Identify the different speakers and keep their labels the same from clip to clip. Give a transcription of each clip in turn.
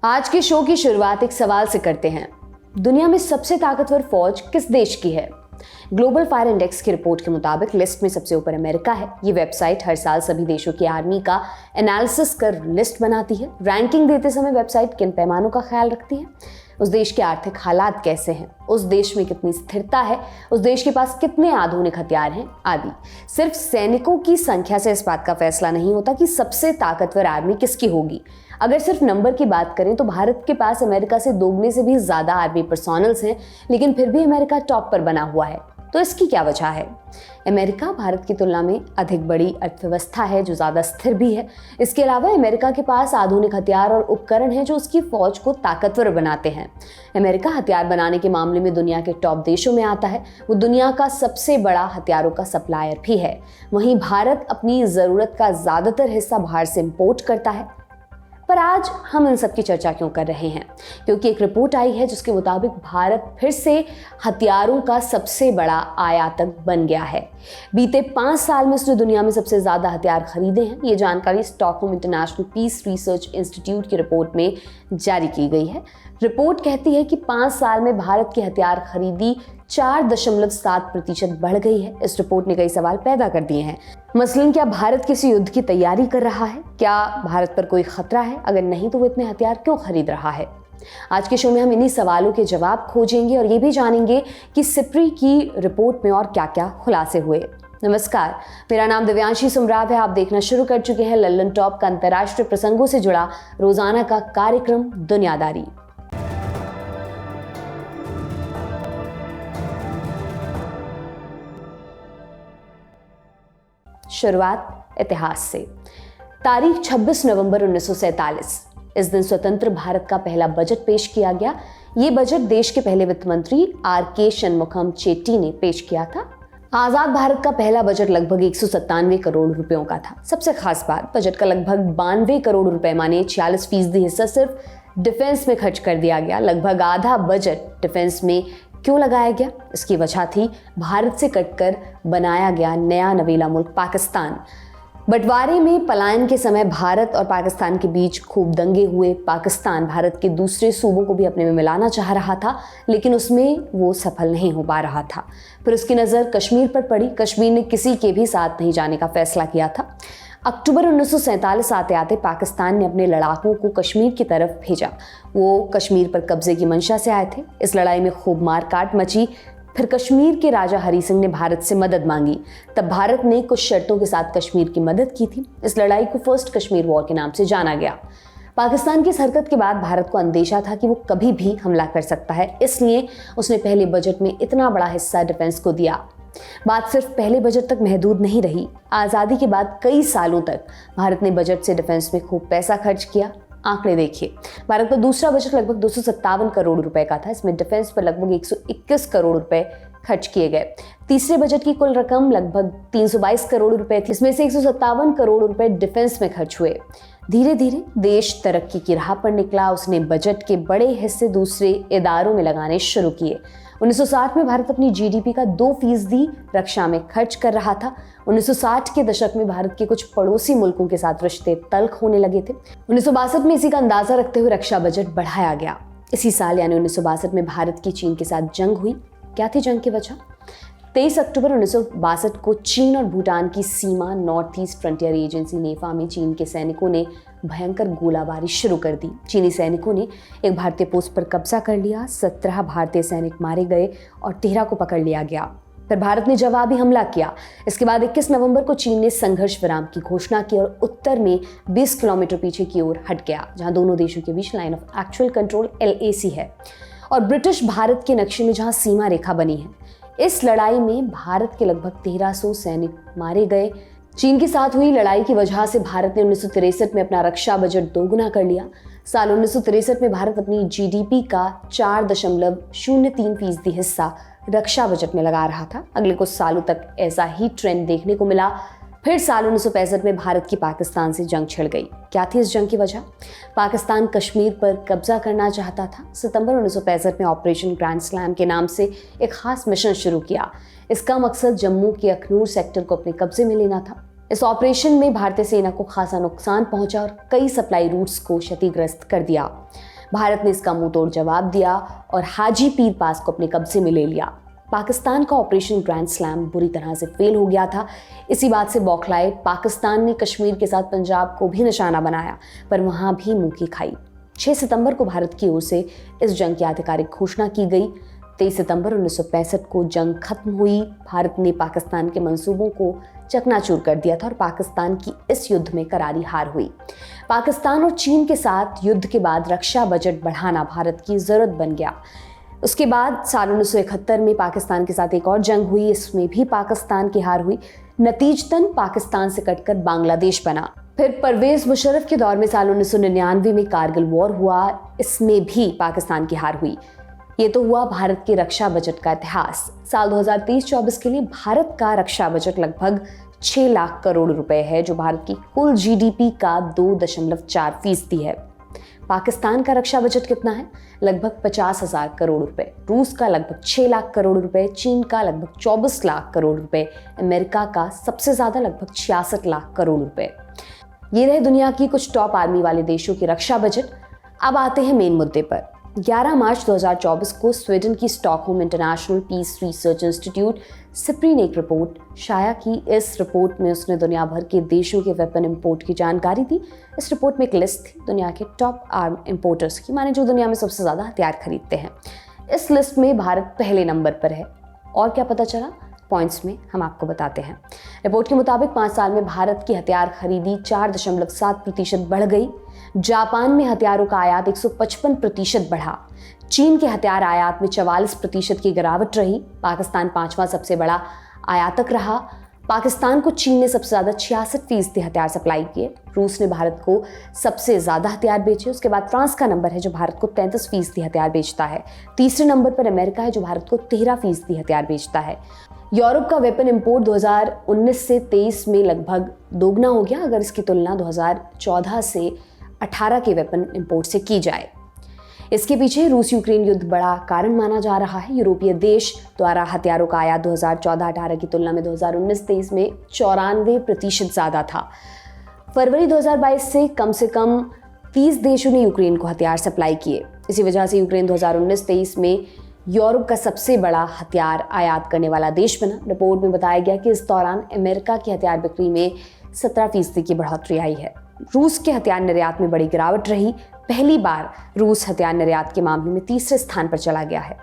Speaker 1: आज के शो की शुरुआत एक सवाल से करते हैं। दुनिया में सबसे ताकतवर फौज किस देश की है? ग्लोबल फायर इंडेक्स की रिपोर्ट के मुताबिक लिस्ट में सबसे ऊपर अमेरिका है। ये वेबसाइट हर साल सभी देशों की आर्मी का एनालिसिस कर लिस्ट बनाती है। रैंकिंग देते समय वेबसाइट किन पैमानों का ख्याल रखती है? उस देश के आर्थिक हालात कैसे हैं, उस देश में कितनी स्थिरता है, उस देश के पास कितने आधुनिक हथियार हैं आदि। सिर्फ सैनिकों की संख्या से इस बात का फैसला नहीं होता कि सबसे ताकतवर आर्मी किसकी होगी। अगर सिर्फ नंबर की बात करें तो भारत के पास अमेरिका से दोगुने से भी ज्यादा आर्मी पर्सोनल्स हैं, लेकिन फिर भी अमेरिका टॉप पर बना हुआ है। तो इसकी क्या वजह है? अमेरिका भारत की तुलना में अधिक बड़ी अर्थव्यवस्था है जो ज़्यादा स्थिर भी है। इसके अलावा अमेरिका के पास आधुनिक हथियार और उपकरण हैं जो उसकी फौज को ताकतवर बनाते हैं। अमेरिका हथियार बनाने के मामले में दुनिया के टॉप देशों में आता है। वो दुनिया का सबसे बड़ा हथियारों का सप्लायर भी है। वहीं भारत अपनी ज़रूरत का ज़्यादातर हिस्सा बाहर से इम्पोर्ट करता है। पर आज हम इन सब की चर्चा क्यों कर रहे हैं? क्योंकि एक रिपोर्ट आई है जिसके मुताबिक भारत फिर से हथियारों का सबसे बड़ा आयातक बन गया है। बीते 5 साल में उसने दुनिया में सबसे ज्यादा हथियार खरीदे हैं। ये जानकारी Stockholm International Peace Research Institute की रिपोर्ट में जारी की गई है। रिपोर्ट कहती है कि 5 साल में भारत की हथियार खरीदी 4.7% बढ़ गई है। इस रिपोर्ट ने कई सवाल पैदा कर दिए हैं। मसलन, क्या भारत किसी युद्ध की तैयारी कर रहा है? क्या भारत पर कोई खतरा है? अगर नहीं तो वो इतने हथियार क्यों खरीद रहा है? आज के शो में हम इन्हीं सवालों के जवाब खोजेंगे और ये भी जानेंगे कि सिप्री की रिपोर्ट में और क्या क्या खुलासे हुए। नमस्कार, मेरा नाम दिव्यांशी सुमराव है। आप देखना शुरू कर चुके हैं लल्लन टॉप का अंतर्राष्ट्रीय प्रसंगों से जुड़ा रोजाना का कार्यक्रम दुनियादारी। शुरुआत इतिहास से। तारीख 26 नवंबर 1947। इस दिन स्वतंत्र भारत का पहला बजट पेश किया गया। ये बजट देश के पहले वित्त मंत्री आर.के. शनमुखम चेट्टी ने पेश किया था। आजाद भारत का पहला बजट लगभग 197 करोड़ रुपयों का था। सबसे खास बात, बजट का लगभग 92 करोड़ रुपए माने 46% हिस्सा सिर्फ डिफेंस में खर्च कर दिया गया। लगभग आधा बजट डिफेंस में क्यों लगाया गया? इसकी वजह थी भारत से कटकर बनाया गया नया नवेला मुल्क पाकिस्तान। बंटवारे में पलायन के समय भारत और पाकिस्तान के बीच खूब दंगे हुए। पाकिस्तान भारत के दूसरे सूबों को भी अपने में मिलाना चाह रहा था, लेकिन उसमें वो सफल नहीं हो पा रहा था। फिर उसकी नज़र कश्मीर पर पड़ी। कश्मीर ने किसी के भी साथ नहीं जाने का फैसला किया था। अक्टूबर 1947 आते आते पाकिस्तान ने अपने लड़ाकों को कश्मीर की तरफ भेजा। वो कश्मीर पर कब्जे की मंशा से आए थे। इस लड़ाई में खूब मारकाट मची। फिर कश्मीर के राजा हरी सिंह ने भारत से मदद मांगी। तब भारत ने कुछ शर्तों के साथ कश्मीर की मदद की थी। इस लड़ाई को फर्स्ट कश्मीर वॉर के नाम से जाना गया। पाकिस्तान की इस हरकत के बाद भारत को अंदेशा था कि वो कभी भी हमला कर सकता है, इसलिए उसने पहले बजट में इतना बड़ा हिस्सा डिफेंस को दिया। बात सिर्फ पहले बजट तक महदूद नहीं रही। आज़ादी के बाद कई सालों तक भारत ने बजट से डिफेंस में खूब पैसा खर्च किया। आंकड़े देखिए, भारत का दूसरा बजट लगभग 257 करोड़ रुपए का था। इसमें डिफेंस पर लगभग 121 करोड़ रुपए खर्च किए गए। तीसरे बजट की कुल रकम लगभग 322 करोड़ रुपए थी। इसमें से 157 करोड़ रुपए डिफेंस में खर्च हुए। धीरे धीरे देश तरक्की की राह पर निकला। उसने बजट के बड़े हिस्से दूसरे इदारों में लगाने शुरू किए। 1960 में भारत अपनी जीडीपी का 2% रक्षा में खर्च कर रहा था। 1960 के दशक में भारत के कुछ पड़ोसी मुल्कों के साथ रिश्ते तल्ख होने लगे थे। 1962 में इसी का अंदाजा रखते हुए रक्षा बजट बढ़ाया गया। इसी साल यानी 1962 में भारत की चीन के साथ जंग हुई। क्या थी जंग की वजह? 23 अक्टूबर 1962 को चीन और भूटान की सीमा नॉर्थ ईस्ट फ्रंटियर एजेंसी नेफा में चीन के सैनिकों ने भयंकर गोलाबारी शुरू कर दी। चीनी सैनिकों ने एक भारतीय पोस्ट पर कब्जा कर लिया। 17 भारतीय सैनिक मारे गए और 13 को पकड़ लिया गया। फिर भारत ने जवाबी हमला किया। इसके बाद 21 नवंबर को चीन ने संघर्ष विराम की घोषणा की और उत्तर में 20 किलोमीटर पीछे की ओर हट गया, जहां दोनों देशों के बीच line of actual control LAC है और ब्रिटिश भारत के नक्शे में जहां सीमा रेखा बनी है। इस लड़ाई में भारत के लगभग 1300 सैनिक मारे गए। चीन के साथ हुई लड़ाई की वजह से भारत ने 1963 में अपना रक्षा बजट दोगुना कर लिया। साल 1963 में भारत अपनी जीडीपी का 4.03% हिस्सा रक्षा बजट में लगा रहा था। अगले कुछ सालों तक ऐसा ही ट्रेंड देखने को मिला। फिर साल 1965 में भारत की पाकिस्तान से जंग छिड़ गई। क्या थी इस जंग की वजह? पाकिस्तान कश्मीर पर कब्जा करना चाहता था। सितंबर 1965 में ऑपरेशन ग्रैंड स्लैम के नाम से एक खास मिशन शुरू किया। इसका मकसद जम्मू के अखनूर सेक्टर को अपने कब्जे में लेना था। इस ऑपरेशन में भारतीय सेना को खासा नुकसान पहुंचा और कई सप्लाई रूट्स को क्षतिग्रस्त कर दिया। भारत ने इसका मुंह तोड़ जवाब दिया और हाजी पीर पास को अपने कब्जे में ले लिया। पाकिस्तान का ऑपरेशन ग्रैंड स्लैम बुरी तरह से फेल हो गया था। इसी बात से बौखलाए पाकिस्तान ने कश्मीर के साथ पंजाब को भी निशाना बनाया, पर वहां भी मुंह की खाई। 6 सितंबर को भारत की ओर से इस जंग की आधिकारिक घोषणा की गई। 23 सितंबर 1965 को जंग खत्म हुई। भारत ने पाकिस्तान के मंसूबों को चकनाचूर कर दिया था और पाकिस्तान की इस युद्ध में करारी हार हुई। पाकिस्तान और चीन के साथ युद्ध के बाद रक्षा बजट बढ़ाना भारत की जरूरत बन गया। उसके बाद साल 1971 में पाकिस्तान के साथ एक और जंग हुई, इसमें भी पाकिस्तान की हार हुई। नतीजतन पाकिस्तान से कटकर बांग्लादेश बना। फिर परवेज मुशर्रफ के दौर में साल 1999 में कारगिल वॉर हुआ, इसमें भी पाकिस्तान की हार हुई। ये तो हुआ भारत के रक्षा बजट का इतिहास। साल 2023-24 के लिए भारत का रक्षा बजट लगभग 6 लाख करोड़ रुपए है, जो भारत की कुल जीडीपी का 2.4% है। पाकिस्तान का रक्षा बजट कितना है? लगभग 50,000 करोड़ रुपए। रूस का लगभग 6 लाख करोड़ रुपए, चीन का लगभग 24 लाख करोड़ रुपए, अमेरिका का सबसे ज्यादा लगभग 66 लाख करोड़ रुपए। ये रहे दुनिया की कुछ टॉप आर्मी वाले देशों के रक्षा बजट। अब आते हैं मेन मुद्दे पर। 11 मार्च 2024 को स्वीडन की Stockholm International Peace Research Institute SIPRI ने एक रिपोर्ट शाया की। इस रिपोर्ट में उसने दुनिया भर के देशों के वेपन इंपोर्ट की जानकारी दी। इस रिपोर्ट में एक लिस्ट थी दुनिया के टॉप आर्म इंपोर्टर्स की, माने जो दुनिया में सबसे ज़्यादा हथियार खरीदते हैं। इस लिस्ट में भारत पहले नंबर पर है। और क्या पता चला? पॉइंट्स में हम आपको बताते हैं। रिपोर्ट के मुताबिक 5 साल में भारत की हथियार खरीदी 4.7% बढ़ गई। जापान में हथियारों का आयात 155% बढ़ा। चीन के हथियार आयात में 44% की गिरावट रही। पाकिस्तान 5वां सबसे बड़ा आयातक रहा। पाकिस्तान को चीन ने सबसे ज़्यादा 66% हथियार सप्लाई किए। रूस ने भारत को सबसे ज़्यादा हथियार बेचे। उसके बाद फ्रांस का नंबर है जो भारत को 33% हथियार बेचता है। तीसरे नंबर पर अमेरिका है जो भारत को 13% हथियार बेचता है। यूरोप का वेपन इंपोर्ट 2019 से 23 में लगभग दोगुना हो गया, अगर इसकी तुलना 2014 से 18 के वेपन इंपोर्ट से की जाए। इसके पीछे रूस यूक्रेन युद्ध बड़ा कारण माना जा रहा है। यूरोपीय देश द्वारा हथियारों का आयात 2014-18 की तुलना में 2019-23 में 94% ज़्यादा था। फरवरी 2022 से कम 30 देशों ने यूक्रेन को हथियार सप्लाई किए। इसी वजह से यूक्रेन 2019-23 में यूरोप का सबसे बड़ा हथियार आयात करने वाला देश बना। रिपोर्ट में बताया गया कि इस दौरान अमेरिका की हथियार बिक्री में 17% की बढ़ोतरी आई है। रूस के हथियार निर्यात में बड़ी गिरावट रही। पहली बार रूस हथियार निर्यात के मामले में तीसरे स्थान पर चला गया है।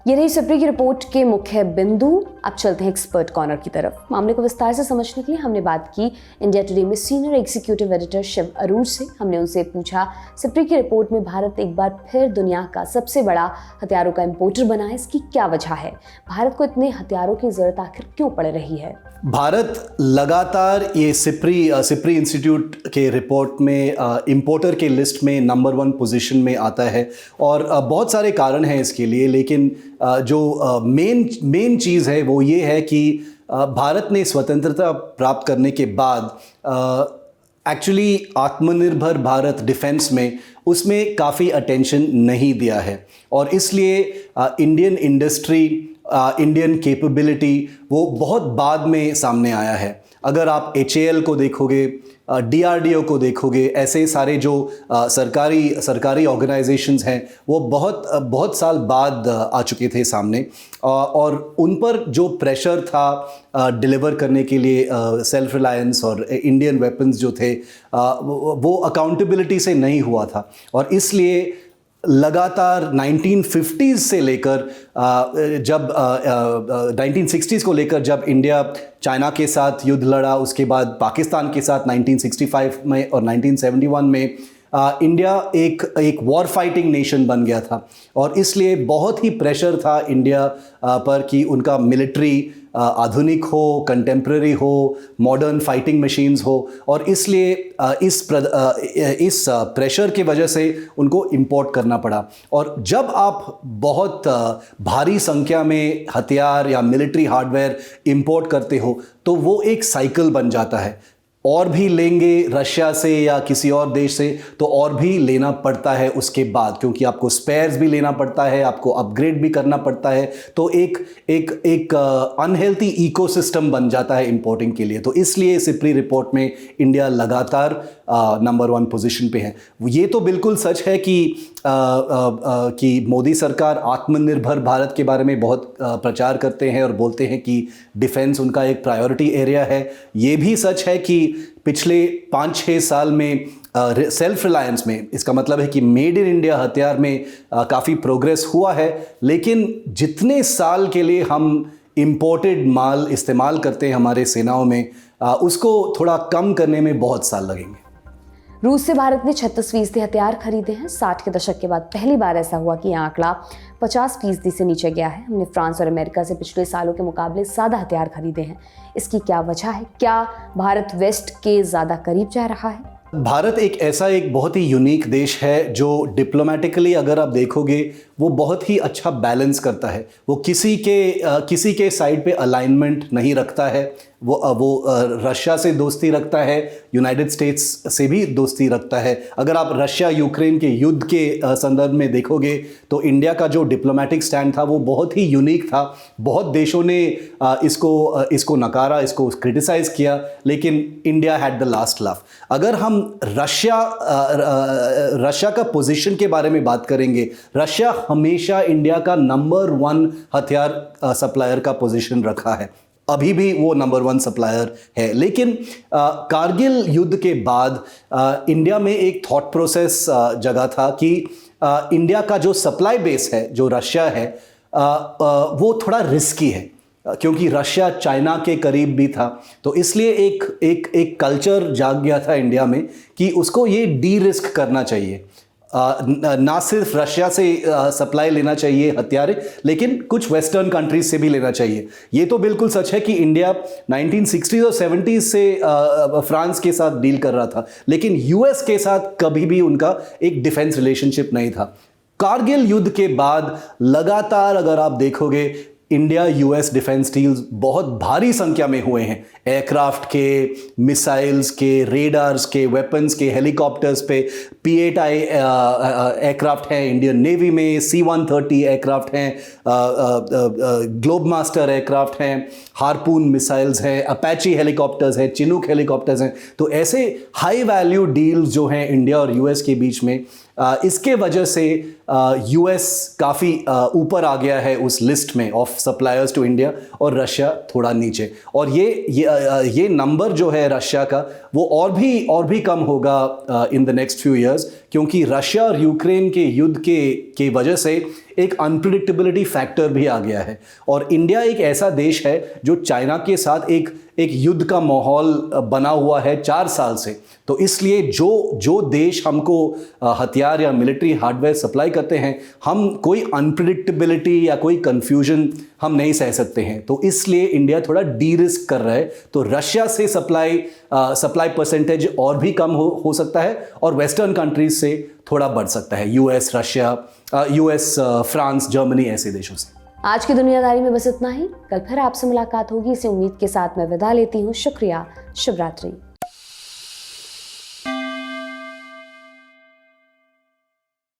Speaker 1: ये रही सिप्री की रिपोर्ट के मुख्य बिंदु। अब चलते हैं एक्सपर्ट कॉर्नर की तरफ। मामले को विस्तार से समझने के लिए हमने बात की इंडिया टुडे में senior executive editor Shiv Aroor से। हमने उनसे पूछा सिप्री की रिपोर्ट में भारत एक बार फिर दुनिया का सबसे बड़ा हथियारों का इंपोर्टर बना है, इसकी क्या वजह है? भारत को इतने हथियारों की जरूरत आखिर क्यों पड़ रही है?
Speaker 2: भारत लगातार ये सिप्री इंस्टीट्यूट के रिपोर्ट में इंपोर्टर के लिस्ट में नंबर 1 पोजीशन में आता है और बहुत सारे कारण हैं इसके लिए, लेकिन जो मेन चीज़ है वो ये है कि भारत ने स्वतंत्रता प्राप्त करने के बाद एक्चुअली आत्मनिर्भर भारत डिफेंस में उसमें काफ़ी अटेंशन नहीं दिया है और इसलिए इंडियन इंडस्ट्री, इंडियन कैपेबिलिटी वो बहुत बाद में सामने आया है। अगर आप HAL को देखोगे, DRDO को देखोगे, ऐसे सारे जो सरकारी ऑर्गेनाइजेशंस हैं वो बहुत साल बाद आ चुके थे सामने और उन पर जो प्रेशर था डिलीवर करने के लिए सेल्फ रिलायंस और इंडियन वेपन्स जो थे वो अकाउंटेबिलिटी से नहीं हुआ था और इसलिए लगातार 1950s से लेकर जब 1960s को लेकर जब इंडिया चाइना के साथ युद्ध लड़ा, उसके बाद पाकिस्तान के साथ 1965 में और 1971 में इंडिया एक वॉर फाइटिंग नेशन बन गया था और इसलिए बहुत ही प्रेशर था इंडिया पर कि उनका मिलिट्री आधुनिक हो, कंटेम्प्रेरी हो, मॉडर्न फाइटिंग मशीन्स हो और इसलिए इस प्रेशर की वजह से उनको इंपोर्ट करना पड़ा। और जब आप बहुत भारी संख्या में हथियार या मिलिट्री हार्डवेयर इंपोर्ट करते हो तो वो एक साइकिल बन जाता है। और भी लेंगे रशिया से या किसी और देश से तो और भी लेना पड़ता है उसके बाद, क्योंकि आपको स्पेयर्स भी लेना पड़ता है, आपको अपग्रेड भी करना पड़ता है। तो एक अनहेल्थी इकोसिस्टम बन जाता है इंपोर्टिंग के लिए। तो इसलिए सिप्री रिपोर्ट में इंडिया लगातार नंबर 1 पोजीशन पे है। ये तो बिल्कुल सच है कि मोदी सरकार आत्मनिर्भर भारत के बारे में बहुत प्रचार करते हैं और बोलते हैं कि डिफेंस उनका एक प्रायोरिटी एरिया है। ये भी सच है कि पिछले 5-6 साल में सेल्फ रिलायंस में, इसका मतलब है कि मेड इन इंडिया हथियार में काफ़ी प्रोग्रेस हुआ है, लेकिन जितने साल के लिए हम इंपोर्टेड माल इस्तेमाल करते हैं हमारे सेनाओं में, उसको थोड़ा कम करने में बहुत साल लगेंगे।
Speaker 1: रूस से भारत ने 36% हथियार खरीदे हैं। 60 के दशक के बाद पहली बार ऐसा हुआ कि यह आंकड़ा 50% से नीचे गया है। हमने फ्रांस और अमेरिका से पिछले सालों के मुकाबले ज़्यादा हथियार खरीदे हैं। इसकी क्या वजह है? क्या भारत वेस्ट के ज़्यादा करीब जा रहा है?
Speaker 2: भारत एक बहुत ही यूनिक देश है जो डिप्लोमेटिकली अगर आप देखोगे वो बहुत ही अच्छा बैलेंस करता है। वो किसी के साइड पे अलाइनमेंट नहीं रखता है। वो रशिया से दोस्ती रखता है, यूनाइटेड स्टेट्स से भी दोस्ती रखता है। अगर आप रशिया यूक्रेन के युद्ध के संदर्भ में देखोगे तो इंडिया का जो डिप्लोमेटिक स्टैंड था वो बहुत ही यूनिक था। बहुत देशों ने इसको नकारा, इसको क्रिटिसाइज किया, लेकिन India had the last laugh. अगर हम रशिया का पोजीशन के बारे में बात करेंगे, रशिया हमेशा इंडिया का नंबर 1 हथियार सप्लायर का पोजीशन रखा है। अभी भी वो नंबर 1 सप्लायर है। लेकिन कारगिल युद्ध के बाद इंडिया में एक थॉट प्रोसेस जगा था कि इंडिया का जो सप्लाई बेस है, जो रशिया है, वो थोड़ा रिस्की है, क्योंकि रशिया चाइना के करीब भी था। तो इसलिए एक कल्चर जाग गया था इंडिया में कि उसको ये डी रिस्क करना चाहिए। ना सिर्फ रशिया से सप्लाई लेना चाहिए हथियार, लेकिन कुछ वेस्टर्न कंट्रीज से भी लेना चाहिए। ये तो बिल्कुल सच है कि इंडिया 1960s और 70s से फ्रांस के साथ डील कर रहा था, लेकिन यूएस के साथ कभी भी उनका एक डिफेंस रिलेशनशिप नहीं था। कारगिल युद्ध के बाद लगातार अगर आप देखोगे इंडिया यूएस डिफेंस डील्स बहुत भारी संख्या में हुए हैं। एयरक्राफ्ट के, मिसाइल्स के, रेडार्स के, वेपन्स के, हेलीकॉप्टर्स पे P-8I एयरक्राफ्ट हैं इंडियन नेवी में, C-130 एयरक्राफ्ट हैं, ग्लोब मास्टर एयरक्राफ्ट हैं, हार्पून मिसाइल्स हैं, अपैची हेलीकॉप्टर्स हैं, चिनूक हेलीकॉप्टर्स हैं। तो ऐसे हाई वैल्यू डील्स जो हैं इंडिया और यूएस के बीच में, इसके वजह से यूएस काफ़ी ऊपर आ गया है उस लिस्ट में ऑफ सप्लायर्स टू इंडिया, और रशिया थोड़ा नीचे। और ये नंबर जो है रशिया का वो और भी कम होगा in the next few years, क्योंकि रशिया और यूक्रेन के युद्ध के वजह से एक अनप्रिडिक्टेबिलिटी फैक्टर भी आ गया है। और इंडिया एक ऐसा देश है जो चाइना के साथ एक युद्ध का माहौल बना हुआ है 4 साल से। तो इसलिए जो देश हमको हथियार या मिलिट्री हार्डवेयर सप्लाई करते हैं, हम कोई अनप्रिडिक्टेबिलिटी या कोई कंफ्यूजन हम नहीं सह सकते हैं। तो इसलिए इंडिया थोड़ा डी रिस्क कर रहा है। तो रशिया से सप्लाई परसेंटेज और भी कम हो सकता है, और वेस्टर्न कंट्रीज से थोड़ा बढ़ सकता है, यूएस, फ्रांस, जर्मनी ऐसे देशों से।
Speaker 1: आज की दुनियादारी में बस इतना ही। कल फिर आपसे मुलाकात होगी, इसी उम्मीद के साथ मैं विदा लेती हूँ। शुक्रिया। शुभ रात्रि।